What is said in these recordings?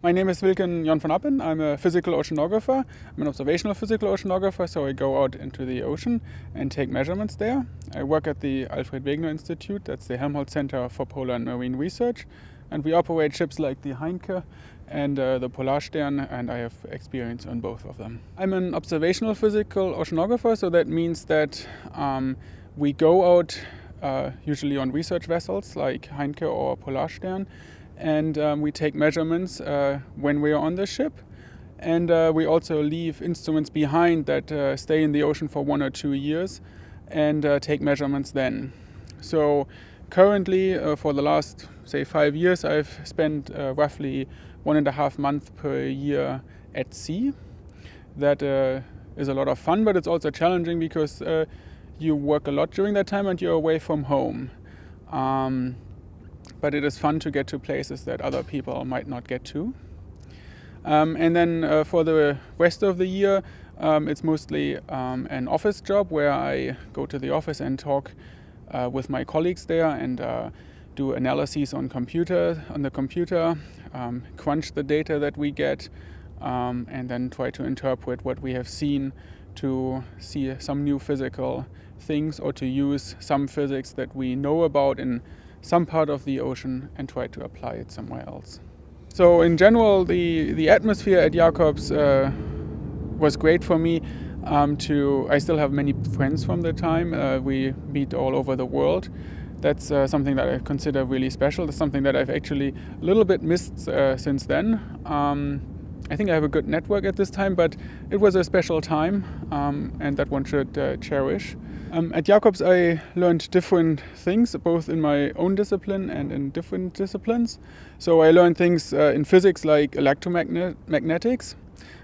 My name is Wilken Jan van Appen. I'm a physical oceanographer. I'm an observational physical oceanographer, so I go out into the ocean and take measurements there. I work at the Alfred Wegener Institute, that's the Helmholtz Center for Polar and Marine Research, and we operate ships like the Heinke and the Polarstern, and I have experience on both of them. I'm an observational physical oceanographer, so that means that we go out usually on research vessels like Heinke or Polarstern, and we take measurements when we are on the ship. And we also leave instruments behind that stay in the ocean for 1 or 2 years and take measurements then. So currently, for the last, say, 5 years, I've spent roughly 1.5 months per year at sea. That is a lot of fun, but it's also challenging because you work a lot during that time and you're away from home. But it is fun to get to places that other people might not get to. And then for the rest of the year, it's mostly an office job where I go to the office and talk with my colleagues there and do analyses on the computer, crunch the data that we get, and then try to interpret what we have seen to see some new physical things or to use some physics that we know about in some part of the ocean and try to apply it somewhere else. So in general, the atmosphere at Jacobs was great for me. I still have many friends from the time. We meet all over the world. That's something that I consider really special. That's something that I've actually a little bit missed since then. I think I have a good network at this time, but it was a special time and that one should cherish. At Jacobs I learned different things, both in my own discipline and in different disciplines. So I learned things in physics like electromagnetics.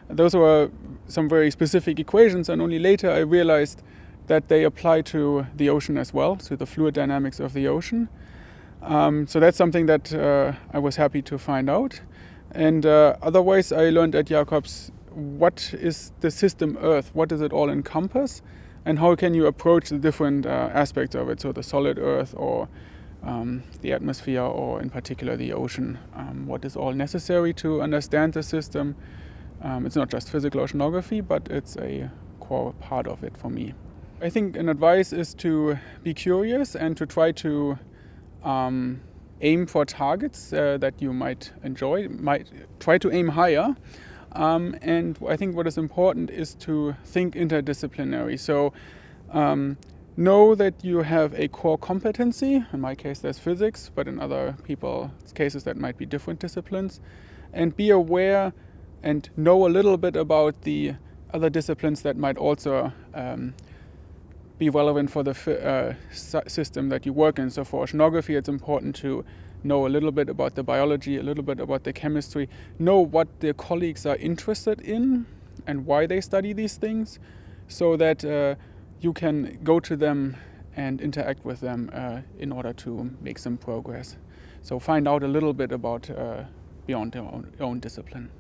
Those were some very specific equations, and only later I realized that they apply to the ocean as well, to the fluid dynamics of the ocean. So that's something that I was happy to find out. And otherwise I learned at Jacobs what is the system Earth, what does it all encompass, and how can you approach the different aspects of it, so the solid Earth or the atmosphere or in particular the ocean. What is all necessary to understand the system. It's not just physical oceanography, but it's a core part of it for me. I think an advice is to be curious and to try to aim for targets that you might enjoy, might try to aim higher. And I think what is important is to think interdisciplinary. So know that you have a core competency. In my case, that's physics, but in other people's cases, that might be different disciplines. And be aware and know a little bit about the other disciplines that might also be relevant for the system that you work in. So for oceanography, it's important to know a little bit about the biology, a little bit about the chemistry, know what the colleagues are interested in and why they study these things, so that you can go to them and interact with them in order to make some progress. So find out a little bit about beyond your own discipline.